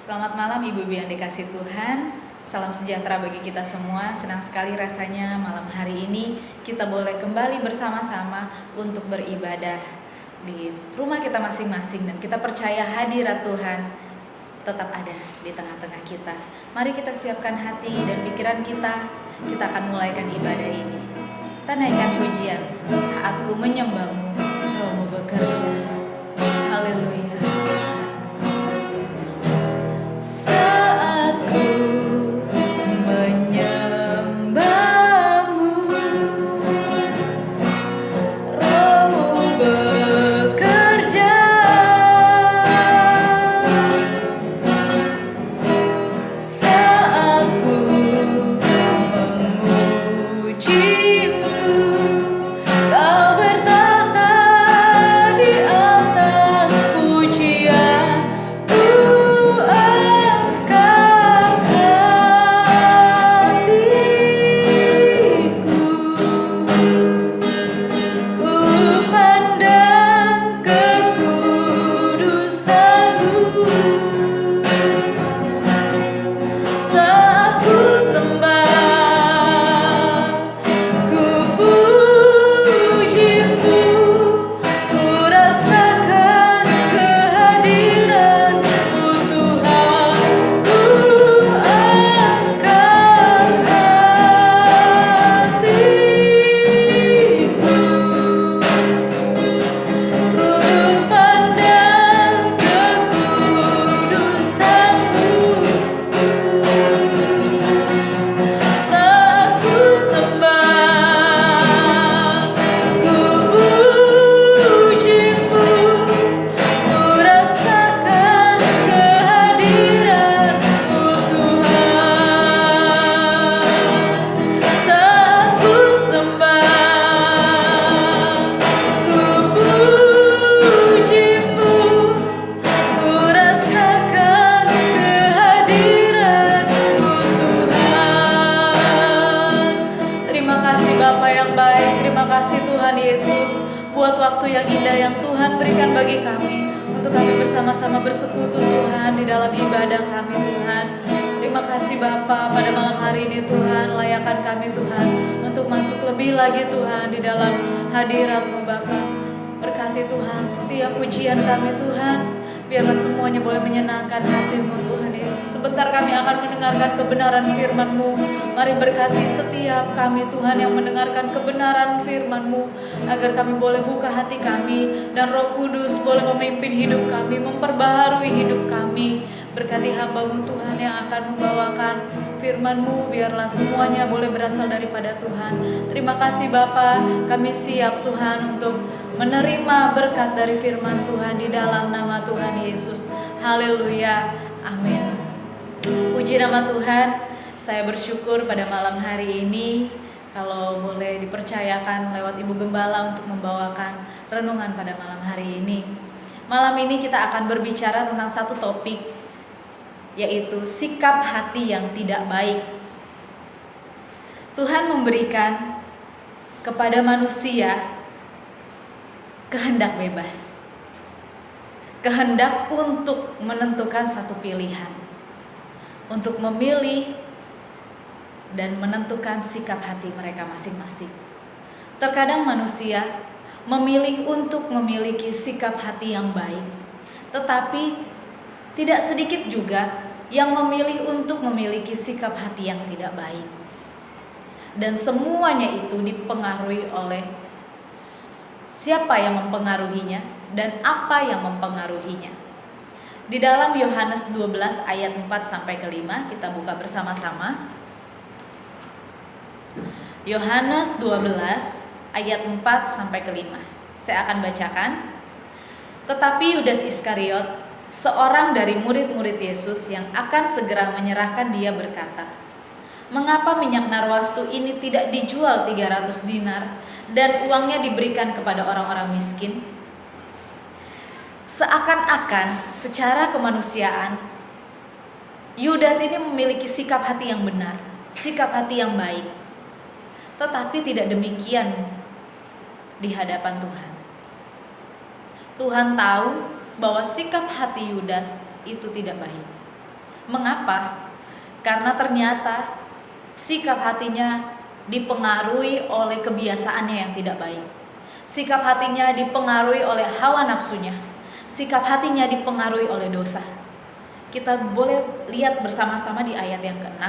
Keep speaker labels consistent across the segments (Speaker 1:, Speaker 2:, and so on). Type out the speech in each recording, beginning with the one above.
Speaker 1: Selamat malam Ibu-ibu yang dikasih Tuhan. Salam sejahtera bagi kita semua. Senang sekali rasanya malam hari ini kita boleh kembali bersama-sama untuk beribadah di rumah kita masing-masing, dan kita percaya hadirat Tuhan tetap ada di tengah-tengah kita. Mari kita siapkan hati dan pikiran kita. Kita akan mulaikan ibadah ini. Kita naikkan pujian, saatku menyembahmu, Rohmu bekerja. Haleluya. Saatku menyembahmu, Rohmu bekerja. Saatku memujimu, Kau bertata di atas pujian. Buat waktu yang indah yang Tuhan berikan bagi kami, untuk kami bersama-sama bersekutu Tuhan di dalam ibadah kami Tuhan. Terima kasih Bapa, pada malam hari ini Tuhan, layakan kami Tuhan untuk masuk lebih lagi Tuhan di dalam hadirat-Mu Bapa. Berkati Tuhan setiap pujian kami Tuhan, biarlah semuanya boleh menyenangkan hati-Mu Tuhan Yesus. Sebentar kami akan mendengarkan kebenaran firman-Mu. Mari berkati setiap kami Tuhan yang mendengarkan kebenaran firman-Mu, agar kami boleh buka hati kami dan Roh Kudus boleh memimpin hidup kami, memperbaharui hidup kami. Berkati hamba-Mu Tuhan yang akan membawakan firman-Mu, biarlah semuanya boleh berasal daripada Tuhan. Terima kasih Bapa, kami siap Tuhan untuk menerima berkat dari firman Tuhan di dalam nama Tuhan Yesus. Haleluya, amin. Puji nama Tuhan. Saya bersyukur pada malam hari ini kalau boleh dipercayakan lewat Ibu Gembala untuk membawakan renungan pada malam hari ini. Malam ini kita akan berbicara tentang satu topik, yaitu sikap hati yang tidak baik. Tuhan memberikan kepada manusia kehendak bebas, kehendak untuk menentukan satu pilihan, untuk memilih dan menentukan sikap hati mereka masing-masing. Terkadang manusia memilih untuk memiliki sikap hati yang baik, tetapi tidak sedikit juga yang memilih untuk memiliki sikap hati yang tidak baik. Dan semuanya itu dipengaruhi oleh siapa yang mempengaruhinya dan apa yang mempengaruhinya. Di dalam Yohanes 12 ayat 4 sampai ke 5 kita buka bersama-sama. Yohanes 12 ayat 4 sampai ke 5. Saya akan bacakan. Tetapi Yudas Iskariot, seorang dari murid-murid Yesus yang akan segera menyerahkan Dia, berkata, "Mengapa minyak narwastu ini tidak dijual 300 dinar dan uangnya diberikan kepada orang-orang miskin?" Seakan-akan secara kemanusiaan Yudas ini memiliki sikap hati yang benar, sikap hati yang baik. Tetapi tidak demikian di hadapan Tuhan. Tuhan tahu bahwa sikap hati Yudas itu tidak baik. Mengapa? Karena ternyata sikap hatinya dipengaruhi oleh kebiasaannya yang tidak baik. Sikap hatinya dipengaruhi oleh hawa nafsunya. Sikap hatinya dipengaruhi oleh dosa. Kita boleh lihat bersama-sama di ayat yang ke-6.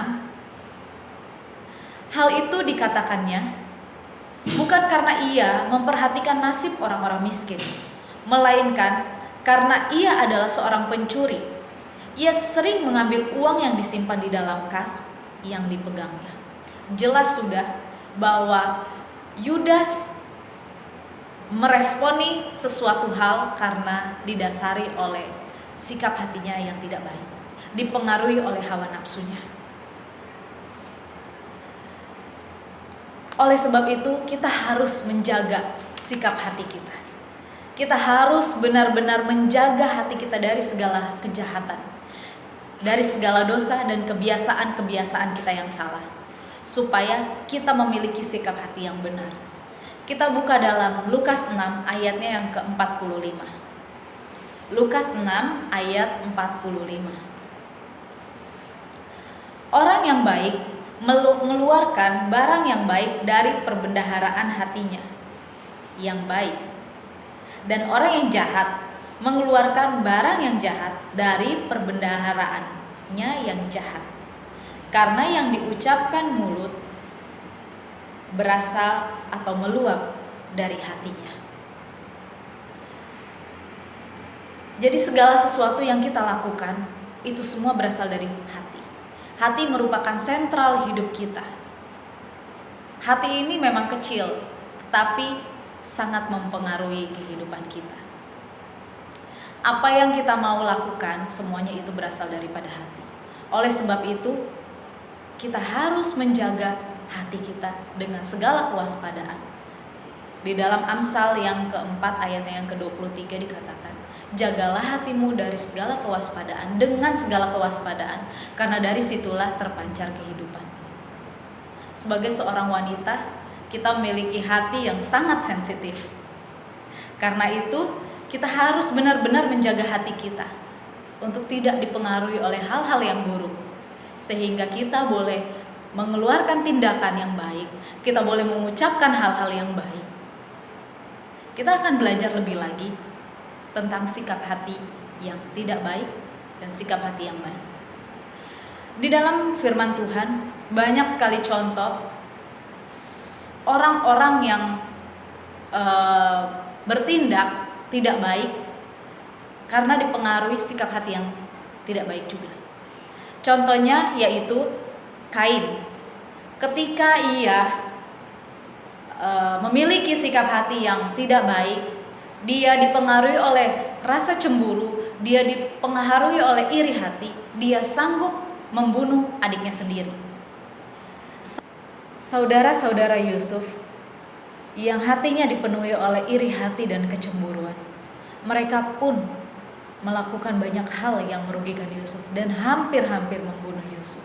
Speaker 1: Hal itu dikatakannya bukan karena ia memperhatikan nasib orang-orang miskin, melainkan karena ia adalah seorang pencuri. Ia sering mengambil uang yang disimpan di dalam kas yang dipegangnya. Jelas sudah bahwa Yudas meresponi sesuatu hal karena didasari oleh sikap hatinya yang tidak baik, dipengaruhi oleh hawa nafsunya. Oleh sebab itu kita harus menjaga sikap hati kita. Kita harus benar-benar menjaga hati kita dari segala kejahatan, dari segala dosa dan kebiasaan-kebiasaan kita yang salah, supaya kita memiliki sikap hati yang benar. Kita buka dalam Lukas 6 ayatnya yang ke-45. Lukas 6 ayat 45. Orang yang baik mengeluarkan barang yang baik dari perbendaharaan hatinya yang baik, dan orang yang jahat mengeluarkan barang yang jahat dari perbendaharaannya yang jahat. Karena yang diucapkan mulut berasal atau meluap dari hatinya. Jadi segala sesuatu yang kita lakukan itu semua berasal dari hati. Hati merupakan sentral hidup kita. Hati ini memang kecil, tetapi sangat mempengaruhi kehidupan kita. Apa yang kita mau lakukan, semuanya itu berasal daripada hati. Oleh sebab itu, kita harus menjaga hati kita dengan segala kewaspadaan. Di dalam Amsal yang keempat ayatnya yang ke-23 dikatakan, jagalah hatimu dari segala kewaspadaan, dengan segala kewaspadaan, karena dari situlah terpancar kehidupan. Sebagai seorang wanita, kita memiliki hati yang sangat sensitif. Karena itu, kita harus benar-benar menjaga hati kita untuk tidak dipengaruhi oleh hal-hal yang buruk, sehingga kita boleh mengeluarkan tindakan yang baik, kita boleh mengucapkan hal-hal yang baik. Kita akan belajar lebih lagi tentang sikap hati yang tidak baik dan sikap hati yang baik. Di dalam firman Tuhan banyak sekali contoh orang-orang yang bertindak tidak baik karena dipengaruhi sikap hati yang tidak baik juga. Contohnya yaitu Kain. Ketika ia memiliki sikap hati yang tidak baik, dia dipengaruhi oleh rasa cemburu, dia dipengaruhi oleh iri hati, dia sanggup membunuh adiknya sendiri. Saudara-saudara Yusuf yang hatinya dipenuhi oleh iri hati dan kecemburuan, mereka pun melakukan banyak hal yang merugikan Yusuf dan hampir-hampir membunuh Yusuf.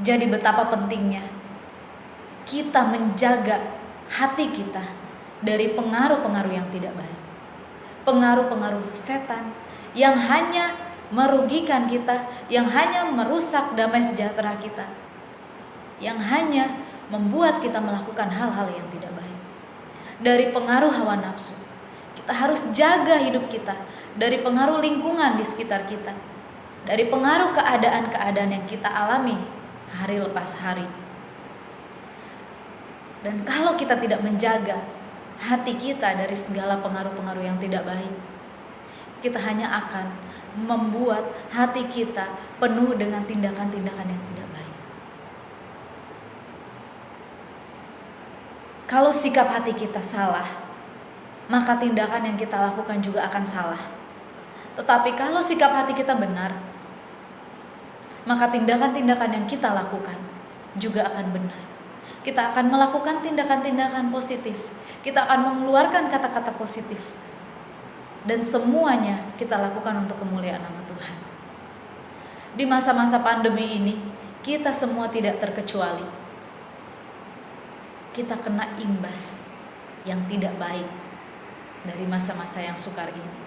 Speaker 1: Jadi betapa pentingnya kita menjaga hati kita dari pengaruh-pengaruh yang tidak baik, pengaruh-pengaruh setan yang hanya merugikan kita, yang hanya merusak damai sejahtera kita, yang hanya membuat kita melakukan hal-hal yang tidak baik. Dari pengaruh hawa nafsu, kita harus jaga hidup kita dari pengaruh lingkungan di sekitar kita, dari pengaruh keadaan-keadaan yang kita alami hari lepas hari. Dan kalau kita tidak menjaga hati kita dari segala pengaruh-pengaruh yang tidak baik, kita hanya akan membuat hati kita penuh dengan tindakan-tindakan yang tidak baik. Kalau sikap hati kita salah, maka tindakan yang kita lakukan juga akan salah. Tetapi kalau sikap hati kita benar, maka tindakan-tindakan yang kita lakukan juga akan benar. Kita akan melakukan tindakan-tindakan positif. Kita akan mengeluarkan kata-kata positif. Dan semuanya kita lakukan untuk kemuliaan nama Tuhan. Di masa-masa pandemi ini, kita semua tidak terkecuali. Kita kena imbas yang tidak baik dari masa-masa yang sukar ini.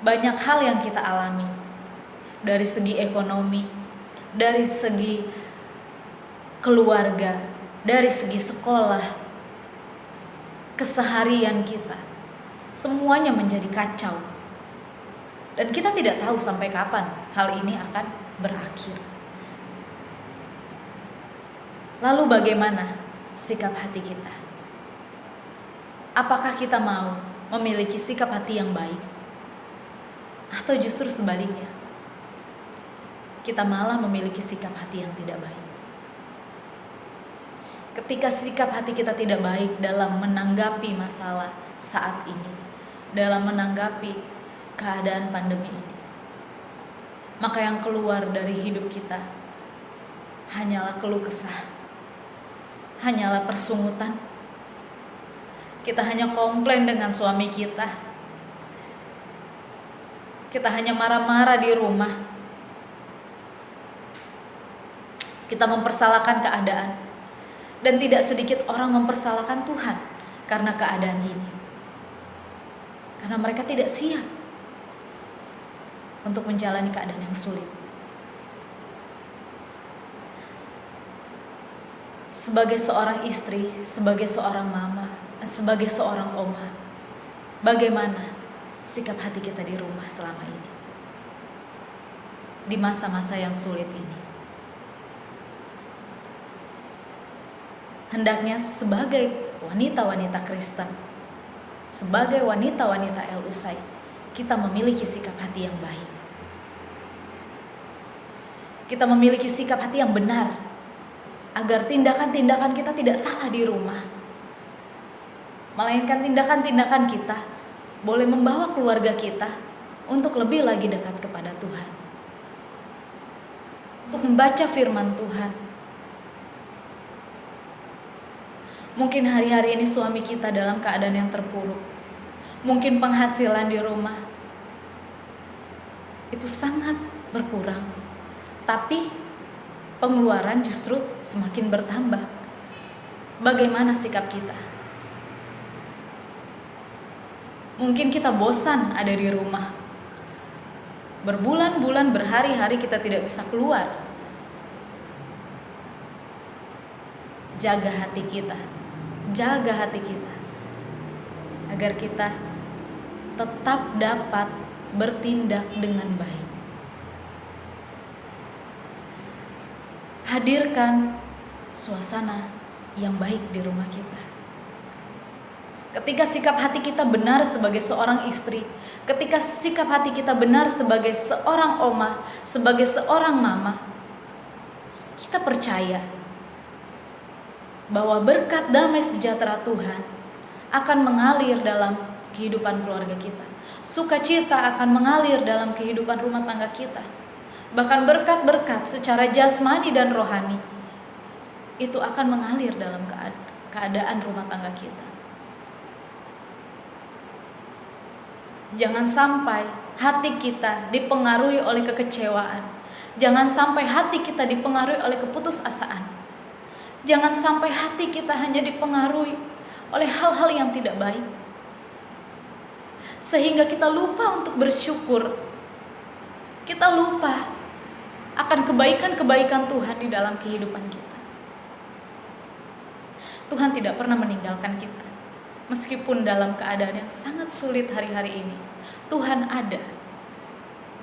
Speaker 1: banyak hal yang kita alami. Dari segi ekonomi, dari segi keluarga, dari segi sekolah, keseharian kita, semuanya menjadi kacau. Dan kita tidak tahu sampai kapan hal ini akan berakhir. Lalu bagaimana sikap hati kita? Apakah kita mau memiliki sikap hati yang baik? Atau justru sebaliknya, kita malah memiliki sikap hati yang tidak baik? Ketika sikap hati kita tidak baik dalam menanggapi masalah saat ini, dalam menanggapi keadaan pandemi ini, maka yang keluar dari hidup kita hanyalah keluh kesah, hanyalah persungutan. Kita hanya komplain dengan suami kita. Kita hanya marah-marah di rumah. Kita mempersalahkan keadaan. Dan tidak sedikit orang mempersalahkan Tuhan karena keadaan ini. Karena mereka tidak siap untuk menjalani keadaan yang sulit. Sebagai seorang istri, sebagai seorang mama, sebagai seorang oma, bagaimana sikap hati kita di rumah selama ini? Di masa-masa yang sulit ini. Hendaknya sebagai wanita-wanita Kristen, sebagai wanita-wanita El-Usai, kita memiliki sikap hati yang baik. Kita memiliki sikap hati yang benar, agar tindakan-tindakan kita tidak salah di rumah. Melainkan tindakan-tindakan kita boleh membawa keluarga kita untuk lebih lagi dekat kepada Tuhan. Untuk membaca firman Tuhan. Mungkin hari-hari ini suami kita dalam keadaan yang terpuruk. Mungkin penghasilan di rumah itu sangat berkurang. Tapi pengeluaran justru semakin bertambah. Bagaimana sikap kita? Mungkin kita bosan ada di rumah. Berbulan-bulan, berhari-hari kita tidak bisa keluar. Jaga hati kita. Jaga hati kita. Agar kita tetap dapat bertindak dengan baik. Hadirkan suasana yang baik di rumah kita. Ketika sikap hati kita benar sebagai seorang istri, ketika sikap hati kita benar sebagai seorang oma, sebagai seorang mama, kita percaya bahwa berkat damai sejahtera Tuhan akan mengalir dalam kehidupan keluarga kita. Sukacita akan mengalir dalam kehidupan rumah tangga kita. Bahkan berkat-berkat secara jasmani dan rohani itu akan mengalir dalam keadaan rumah tangga kita. Jangan sampai hati kita dipengaruhi oleh kekecewaan. Jangan sampai hati kita dipengaruhi oleh keputusasaan. Jangan sampai hati kita hanya dipengaruhi oleh hal-hal yang tidak baik. Sehingga kita lupa untuk bersyukur. Kita lupa akan kebaikan-kebaikan Tuhan di dalam kehidupan kita. Tuhan tidak pernah meninggalkan kita. Meskipun dalam keadaan yang sangat sulit hari-hari ini, Tuhan ada.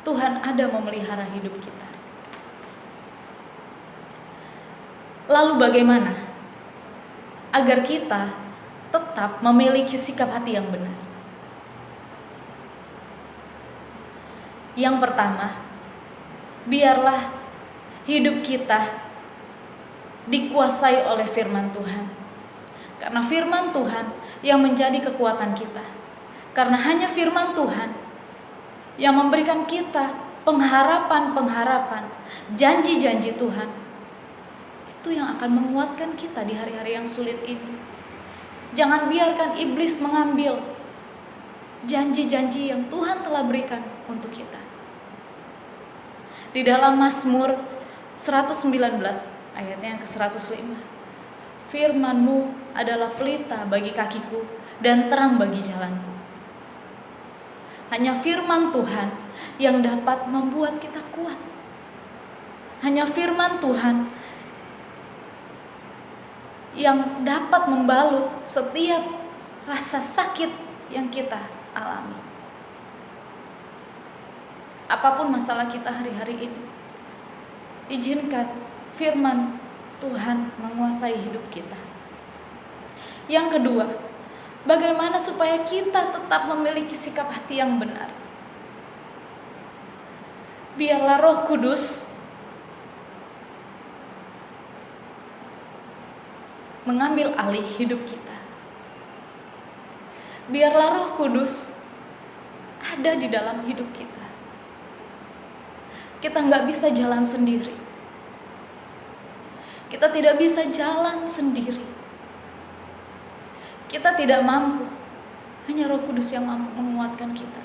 Speaker 1: Tuhan ada memelihara hidup kita. Lalu bagaimana agar kita tetap memiliki sikap hati yang benar? Yang pertama, biarlah hidup kita dikuasai oleh firman Tuhan. Karena firman Tuhan yang menjadi kekuatan kita. Karena hanya firman Tuhan yang memberikan kita pengharapan-pengharapan, janji-janji Tuhan. Itu yang akan menguatkan kita di hari-hari yang sulit ini. Jangan biarkan iblis mengambil janji-janji yang Tuhan telah berikan untuk kita. Di dalam Mazmur 119 ayatnya yang ke-105. Firman-Mu adalah pelita bagi kakiku dan terang bagi jalanku. Hanya firman Tuhan yang dapat membuat kita kuat. Hanya firman Tuhan yang dapat membalut setiap rasa sakit yang kita alami. Apapun masalah kita hari-hari ini, izinkan firman Tuhan menguasai hidup kita. Yang kedua, bagaimana supaya kita tetap memiliki sikap hati yang benar? Biarlah Roh Kudus mengambil alih hidup kita. Biarlah Roh Kudus ada di dalam hidup kita. Kita nggak bisa jalan sendiri. Kita tidak bisa jalan sendiri. Kita tidak mampu. Hanya Roh Kudus yang mampu menguatkan kita.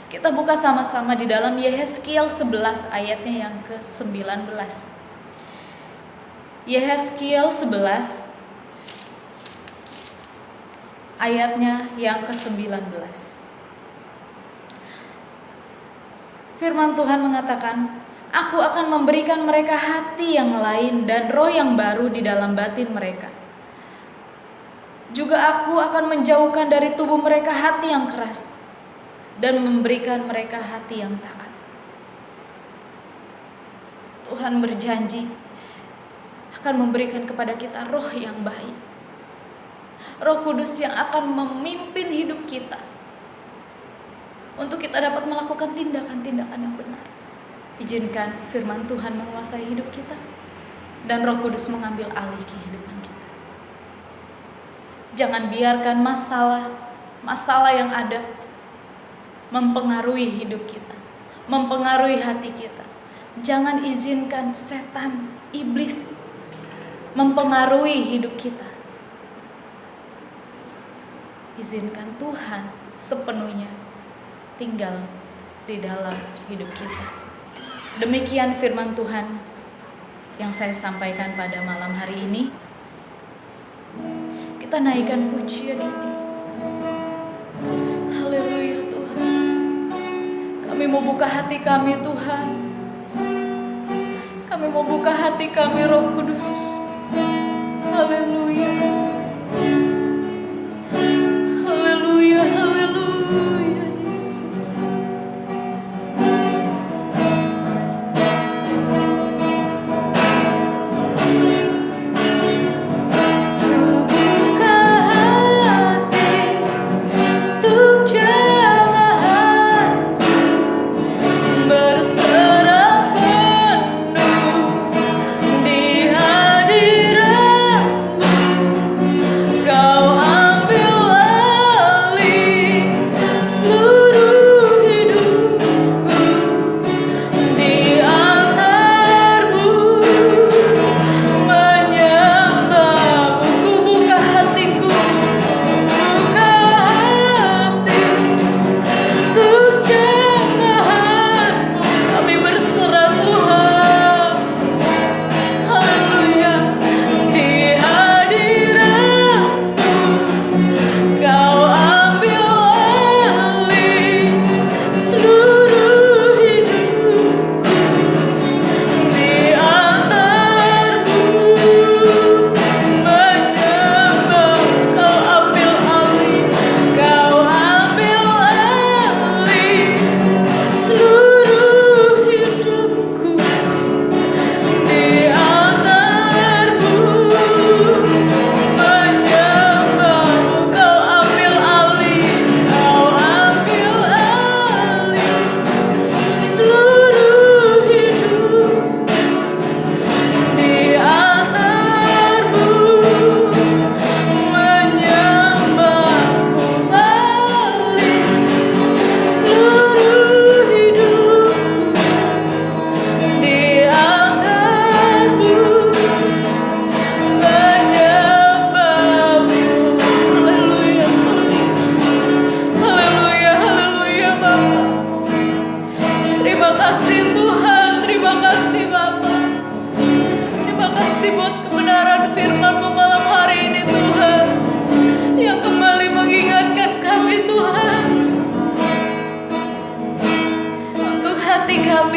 Speaker 1: Kita buka sama-sama di dalam Yehezkiel 11 ayatnya yang ke-19. Yehezkiel 11 ayatnya yang ke-19. Firman Tuhan mengatakan, "Aku akan memberikan mereka hati yang lain dan roh yang baru di dalam batin mereka. Juga aku akan menjauhkan dari tubuh mereka hati yang keras dan memberikan mereka hati yang taat." Tuhan berjanji akan memberikan kepada kita roh yang baik. Roh Kudus yang akan memimpin hidup kita untuk kita dapat melakukan tindakan-tindakan yang benar. Izinkan firman Tuhan menguasai hidup kita dan Roh Kudus mengambil alih kehidupan kita. Jangan biarkan masalah yang ada mempengaruhi hidup kita, mempengaruhi hati kita. Jangan izinkan setan, iblis mempengaruhi hidup kita. Izinkan Tuhan sepenuhnya tinggal di dalam hidup kita. Demikian firman Tuhan yang saya sampaikan pada malam hari ini. Kita naikkan pujian ini. Haleluya Tuhan. Kami mau buka hati kami Tuhan. Kami mau buka hati kami Roh Kudus. Haleluya. Haleluya, haleluya Yesus. Ku buka hati untuk jemaat berserah penuh di hadirat-Mu.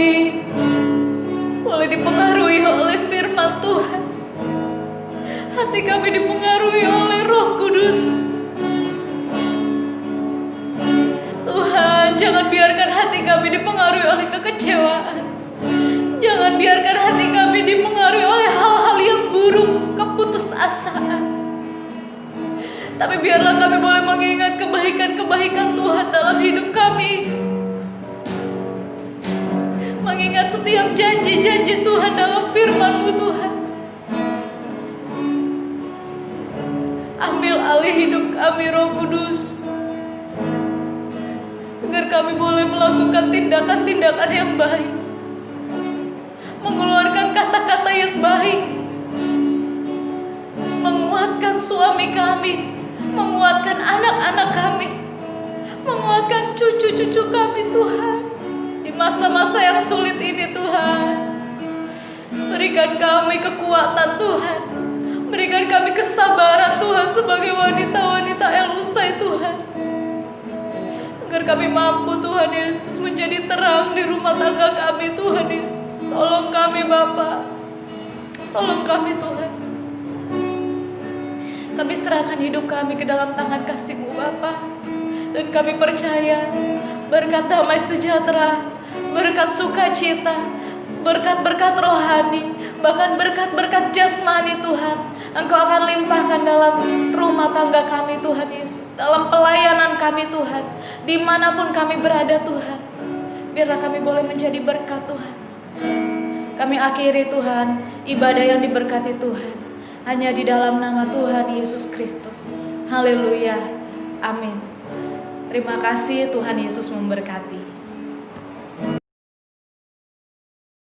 Speaker 1: kami boleh dipengaruhi oleh firman Tuhan. Hati kami dipengaruhi oleh Roh Kudus. Tuhan, jangan biarkan hati kami dipengaruhi oleh kekecewaan. Jangan biarkan hati kami dipengaruhi oleh hal-hal yang buruk, keputusasaan. Tapi biarlah kami boleh mengingat kebaikan-kebaikan Tuhan dalam hidup kami. Mengingat setiap janji-janji Tuhan dalam firman-Mu Tuhan. Ambil alih hidup kami, Roh Kudus, agar kami boleh melakukan tindakan-tindakan yang baik, mengeluarkan kata-kata yang baik, menguatkan suami kami, menguatkan anak-anak kami, menguatkan cucu-cucu kami Tuhan. Di masa-masa yang sulit ini Tuhan, berikan kami kekuatan Tuhan, berikan kami kesabaran Tuhan sebagai wanita-wanita El-Usai Tuhan, agar kami mampu Tuhan Yesus menjadi terang di rumah tangga kami Tuhan Yesus. Tolong kami Bapa, tolong kami Tuhan. Kami serahkan hidup kami ke dalam tangan kasih-Mu Bapa, dan kami percaya berkat damai sejahtera, berkat sukacita, berkat-berkat rohani, bahkan berkat-berkat jasmani Tuhan, Engkau akan limpahkan dalam rumah tangga kami Tuhan Yesus, dalam pelayanan kami Tuhan, dimanapun kami berada Tuhan. Biarlah kami boleh menjadi berkat Tuhan. Kami akhiri Tuhan ibadah yang diberkati Tuhan hanya di dalam nama Tuhan Yesus Kristus. Haleluya, amin. Terima kasih, Tuhan Yesus memberkati.